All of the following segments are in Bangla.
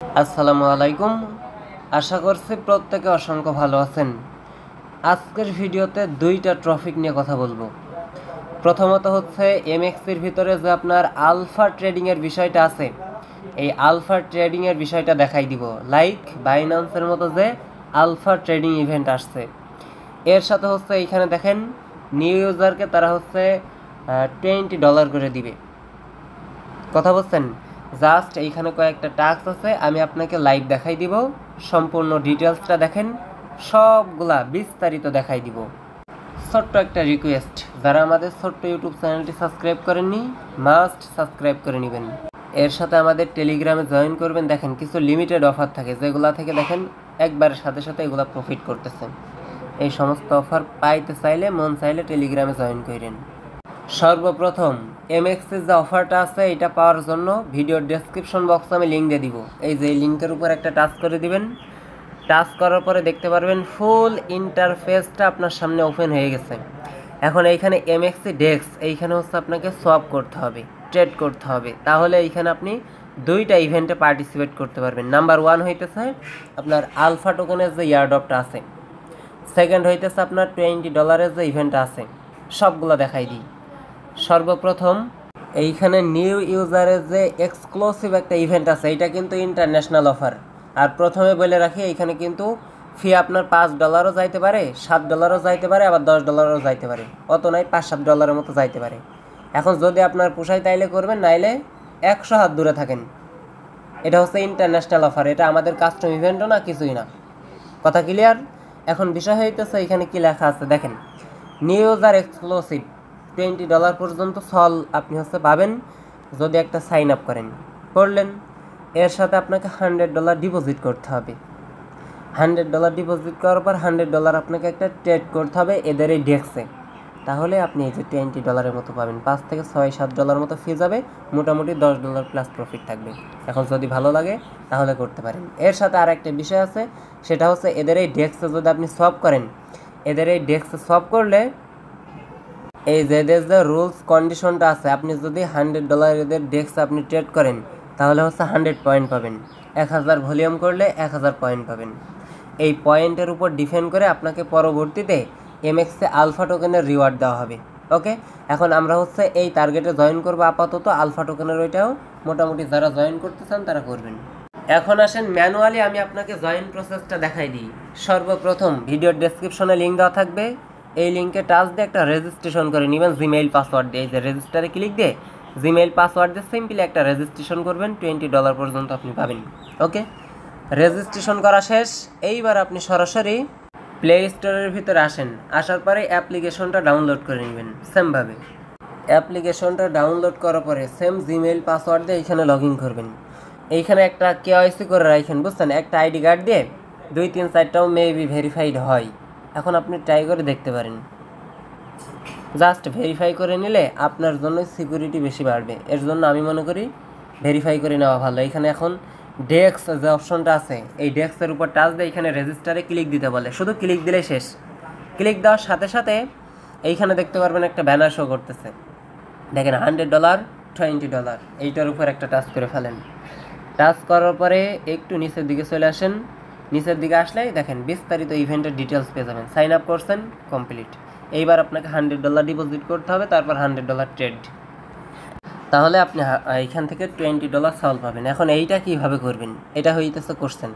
আসসালামু আলাইকুম। আশা করছি প্রত্যেকে অসংখ্য ভালো আছেন। আজকের ভিডিওতে দুইটা টপিক নিয়ে কথা বলবো। প্রথমত হচ্ছে এমএক্সের ভিতরে যে আপনার আলফা ট্রেডিংয়ের বিষয়টা আছে, এই আলফা ট্রেডিংয়ের বিষয়টা দেখাই দিব। লাইক বাইন্যান্সের মতো যে আলফা ট্রেডিং ইভেন্ট আসছে, এর সাথে হচ্ছে এইখানে দেখেন নিউ ইউজারকে তারা হচ্ছে $20 করে দিবে। কথা বলছেন, জাস্ট এইখানে কয়েকটা টাস্ক আছে, আমি আপনাকে লাইভ দেখাই দিব। সম্পূর্ণ ডিটেলসটা দেখেন, সবগুলা বিস্তারিত দেখাই দিব। ছোট্ট একটা রিকোয়েস্ট, যারা আমাদের ছোট্ট ইউটিউব চ্যানেলটি সাবস্ক্রাইব করেননি, মাস্ট সাবস্ক্রাইব করে নেবেন। এর সাথে আমাদের টেলিগ্রামে জয়েন করবেন। দেখেন কিছু লিমিটেড অফার থাকে, যেগুলা থেকে দেখেন একবারের সাথে সাথে এগুলা প্রফিট করতেছেন। এই সমস্ত অফার পাইতে চাইলে মন চাইলে টেলিগ্রামে জয়েন করেন। সর্বপ্রথম এমএক্সের যে অফারটা আছে, এটা পাওয়ার জন্য ভিডিওর ডেসক্রিপশন বক্সে আমি লিঙ্ক দিয়ে দিব। এই যে লিঙ্কের উপর একটা টাচ করে দিবেন। টাচ করার পরে দেখতে পারবেন ফুল ইন্টারফেসটা আপনার সামনে ওপেন হয়ে গেছে। এখন এইখানে এমএক্সি ডেক্স, এইখানে হচ্ছে আপনাকে সোয়াপ করতে হবে, ট্রেড করতে হবে। তাহলে এইখানে আপনি দুইটা ইভেন্টে পার্টিসিপেট করতে পারবেন। নাম্বার 1 হইতেছে আপনার আলফা টোকেনের যে ইয়ারড্রপটা আছে, সেকেন্ড হইতেছে আপনার $20 যে ইভেন্টটা আছে। সবগুলো দেখাই দিই। সর্বপ্রথম এইখানে নিউ ইউজারের যে এক্সক্লুসিভ একটা ইভেন্ট আছে, এটা কিন্তু ইন্টারন্যাশনাল অফার। আর প্রথমে বলে রাখি, এইখানে কিন্তু ফি আপনার $5 যাইতে পারে, $7 যাইতে পারে, আবার $10 যাইতে পারে। অত নাই, $5-7 মতো যাইতে পারে। এখন যদি আপনার পোষায় তাইলে করবেন, নাইলে 100 হাত দূরে থাকেন। এটা হচ্ছে ইন্টারন্যাশনাল অফার, এটা আমাদের কাস্টম ইভেন্টও না, কিছুই না। কথা ক্লিয়ার? এখন বিষয় হইতেছে এখানে কি লেখা আছে দেখেন, নিউ ইউজার এক্সক্লুসিভ $20 পর্যন্ত সল আপনি হচ্ছে পাবেন যদি একটা সাইন আপ করলেন। এর সাথে আপনাকে $100 ডিপোজিট করতে হবে। $100 ডিপোজিট করার পর $100 আপনাকে একটা ট্রেড করতে হবে এদের এই ডেক্সে। তাহলে আপনি এই যে $20 মতো পাবেন। 5 থেকে 6-7 মতো ফি যাবে, মোটামুটি $10 প্লাস প্রফিট থাকবে। এখন যদি ভালো লাগে তাহলে করতে পারেন। এর সাথে আর একটা বিষয় আছে, সেটা হচ্ছে এদের এই ডেক্সে যদি আপনি সোয়াপ করেন, এদের এই ডেক্সে সোয়াপ করলে এই যে এদের যে রুলস কন্ডিশনটা আছে, আপনি যদি $100 এদের ডেক্সে আপনি ট্রেড করেন, তাহলে হচ্ছে 100 পয়েন্ট পাবেন। 1000 ভলিউম করলে 1000 পয়েন্ট পাবেন। এই পয়েন্টের উপর ডিপেন্ড করে আপনাকে পরবর্তীতে এমএক্সে আলফা টোকেনের রিওয়ার্ড দেওয়া হবে। ওকে, এখন আমরা হচ্ছে এই টার্গেটে জয়েন করবো আপাতত। আলফা টোকেনের ওইটাও মোটামুটি যারা জয়েন করতে চান তারা করবেন। এখন আসেন ম্যানুয়ালি আমি আপনাকে জয়েন প্রসেসটা দেখাই দিই। সর্বপ্রথম ভিডিওর ডেসক্রিপশনে লিঙ্ক দেওয়া থাকবে, এই লিঙ্কে টাচ দিয়ে একটা রেজিস্ট্রেশন করে নেবেন জিমেইল পাসওয়ার্ড দিয়ে। এই যে রেজিস্টারে ক্লিক দিয়ে জিমেইল পাসওয়ার্ড দিয়ে সিম্পলি একটা রেজিস্ট্রেশন করবেন, $20 পর্যন্ত আপনি পাবেন। ওকে, রেজিস্ট্রেশন করা শেষ। এইবার আপনি সরাসরি প্লে স্টোরের ভিতরে আসেন। আসার পরে অ্যাপ্লিকেশনটা ডাউনলোড করে নেবেন। সেমভাবে অ্যাপ্লিকেশনটা ডাউনলোড করার পরে সেম জিমেইল পাসওয়ার্ড দিয়ে এইখানে লগ ইন করবেন। এইখানে একটা কেওয়াইসি করে রাখেন, বুঝছেন? একটা আইডি কার্ড দিয়ে 2-3-4টাও মেবি ভেরিফাইড হয়। এখন আপনি ট্রাই করে দেখতে পারেন। জাস্ট ভেরিফাই করে নিলে আপনার জন্য সিকিউরিটি বেশি বাড়বে। এর জন্য আমি মনে করি ভেরিফাই করে নেওয়া ভালো। এখানে এখন ডেক্স যে অপশনটা আছে, এই ডেক্সের উপর টাচ দিয়ে এখানে রেজিস্টারে ক্লিক দিতে বলে, শুধু ক্লিক দিলেই শেষ। ক্লিক দেওয়ার সাথে সাথে এইখানে দেখতে পারবেন একটা ব্যানার শো করতেছে, দেখেন $100, $20। এইটার উপর একটা টাচ করে ফেলেন। টাচ করার পরে একটু নিচের দিকে চলে আসেন। নিচের দিকে আসলেই দেখেন বিস্তারিত ইভেন্টের ডিটেলস পেয়ে যাবেন। সাইন আপ করছেন, কমপ্লিট। এইবার আপনাকে $100 ডিপোজিট করতে হবে, তারপর $100 ট্রেড। তাহলে আপনি এইখান থেকে $20 সল পাবেন। এখন এইটা কিভাবে করবেন, এটা হইতেছে কোশ্চেন।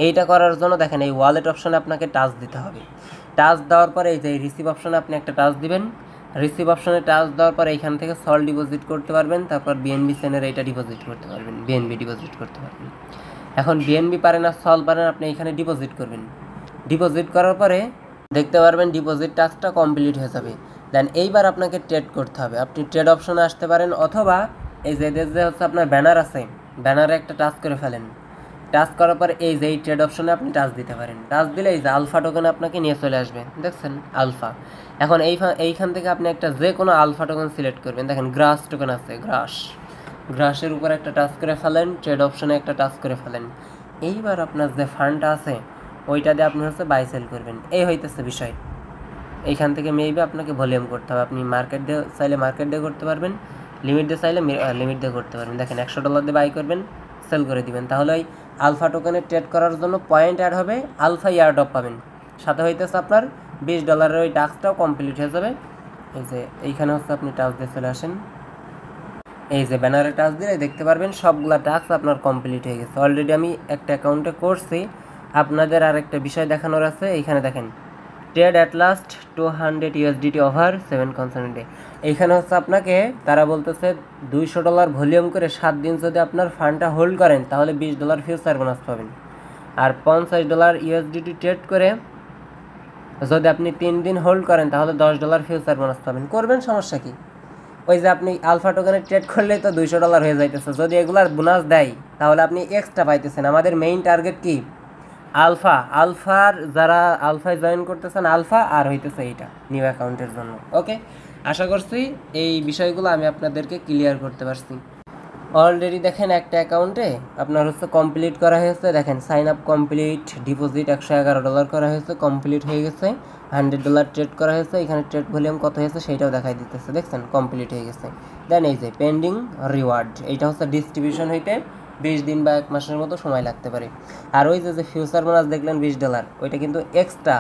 এইটা করার জন্য দেখেন এই ওয়ালেট অপশনে আপনাকে টাচ দিতে হবে। টাচ দেওয়ার পরে এই যে রিসিভ অপশনে আপনি একটা টাচ দিবেন। রিসিভ অপশনে টাচ দেওয়ার পরে এইখান থেকে সল ডিপোজিট করতে পারবেন, তারপর বিএনবি চেনের এইটা ডিপোজিট করতে পারবেন, বিএনবি ডিপোজিট করতে পারবেন। এখন বিএনবি পারেন আর সল পারেন, আপনি এখানে ডিপোজিট করবেন। ডিপোজিট করার পরে দেখতে পারবেন ডিপোজিট টাস্কটা কমপ্লিট হয়ে যাবে। দেন এইবার আপনাকে ট্রেড করতে হবে। আপনি ট্রেড অপশনে আসতে পারেন, অথবা এই যে এদের যে হচ্ছে আপনার ব্যানার আছে, ব্যানারে একটা টাচ করে ফেলেন। টাচ করার পর এই যে এই ট্রেড অপশনে আপনি টাচ দিতে পারেন। টাচ দিলে এই যে আলফা টোকেন আপনাকে নিয়ে চলে আসবে, দেখছেন আলফা। এখন এইখান থেকে আপনি একটা যে কোনো আলফা টোকেন সিলেক্ট করবেন। দেখেন গ্রাস টোকেন আছে, গ্রাসের উপর একটা টাচ করে ফেলেন, ট্রেড অপশনে একটা টাচ করে ফেলেন। এইবার আপনার যে ফান্ডটা আছে ওইটা দিয়ে আপনি হচ্ছে বাই সেল করবেন। এই হইতেছে বিষয়। এইখান থেকে মেবি আপনাকে ভলিউম করতে হবে। আপনি মার্কেট দিয়ে চাইলে মার্কেট দিয়ে করতে পারবেন, লিমিট দিয়ে চাইলে লিমিট দিয়ে করতে পারবেন। দেখেন $100 দিয়ে বাই করবেন, সেল করে দিবেন, তাহলে ওই আলফা টোকেনে ট্রেড করার জন্য পয়েন্ট অ্যাড হবে, আলফা ইয়ারড্রপ পাবেন, সাথে হইতেছে আপনার $20 ওই টাস্কটাও কমপ্লিট হয়ে যাবে। এই যে এইখানে হচ্ছে আপনি টাস্ক দিয়ে চলে আসেন, এই যে ব্যানারে টাচ দিলে দেখতে পারবেন সবগুলা টাস্ক আপনার কমপ্লিট হয়ে গেছে। অলরেডি আমি একটা অ্যাকাউন্টে করছি, আপনাদের আর একটা বিষয় দেখানোর আছে। এইখানে দেখেন trade at last $200 over 7 concern day. এইখানে হচ্ছে আপনাকে তারা বলতেছে $200 ভলিউম করে 7 দিন যদি আপনার ফান্ডটা হোল্ড করেন তাহলে $20 ফিউচার বোনাস পাবেন। আর $50 ট্রেড করে যদি আপনি 3 দিন হোল্ড করেন তাহলে $10 ফিউচার বোনাস পাবেন। করবেন, সমস্যা কি? ওই যে আপনি আলফা টোকেনে ট্রেড করলেই তো $200 হয়ে যাইতেছে। যদি এগুলার বোনাস দেয় তাহলে আপনি এক্সট্রা পাইতেছেন। আমাদের মেইন টার্গেট কি? আলফার যারা আলফায় জয়েন করতেছেন আলফা, আর হইতেছে এইটা নিউ অ্যাকাউন্টের জন্য। ওকে, আশা করছি এই বিষয়গুলো আমি আপনাদেরকে ক্লিয়ার করতে পারছি। অলরেডি দেখেন একটা অ্যাকাউন্টে আপনার হচ্ছে কমপ্লিট করা হয়েছে, দেখেন সাইন আপ কমপ্লিট, ডিপোজিট $111 করা হয়েছে, কমপ্লিট হয়ে গেছে, $100 ট্রেড করা হয়েছে। এখানে ট্রেড ভলিউম কত হয়েছে সেটাও দেখাই দিতেছে, দেখছেন কমপ্লিট হয়ে গেছে। দেন এই যে পেন্ডিং রিওয়ার্ড, এইটা হচ্ছে ডিস্ট্রিবিউশন হইতে 20 দিন বা 1 মাসের মতো সময় লাগতে পারে। আর ওই যে ফিউচার বোনাস দেখলেন $20, ওইটা কিন্তু এক্সট্রা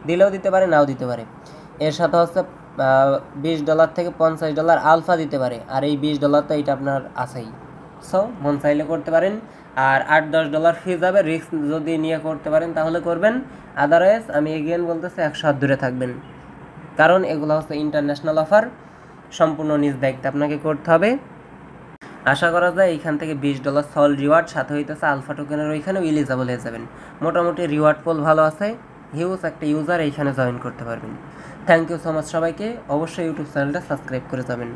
দিলেও দিতে পারে, নাও দিতে পারে। এর সাথে হচ্ছে $20 থেকে $50 আলফা দিতে পারে, আর এই $20 তো এইটা আপনার আছেই। সো মন চাইলে করতে পারেন। আর $8-10 ফি যাবে, রিস্ক যদি নিয়ে করতে পারেন তাহলে করবেন, আদারওয়াইজ আমি এগেইন বলতেছি 100 হাত দূরে থাকবেন। কারণ এগুলো হচ্ছে ইন্টারন্যাশনাল অফার, সম্পূর্ণ নিজ দায়িত্বে আপনাকে করতে হবে। আশা করা যায় এইখান থেকে $20 সল রিওয়ার্ড, সাথে হইতেছে আলফা টোকেনের ওইখানেও এলিজিবল হয়ে যাবেন। মোটামুটি রিওয়ার্ড পোল ভালো আছে, হিউজ একটা ইউজার এইখানে জয়েন করতে পারবেন। থ্যাংক ইউ সো মাচ সবাইকে, অবশ্যই ইউটিউব চ্যানেলটা সাবস্ক্রাইব করে যাবেন।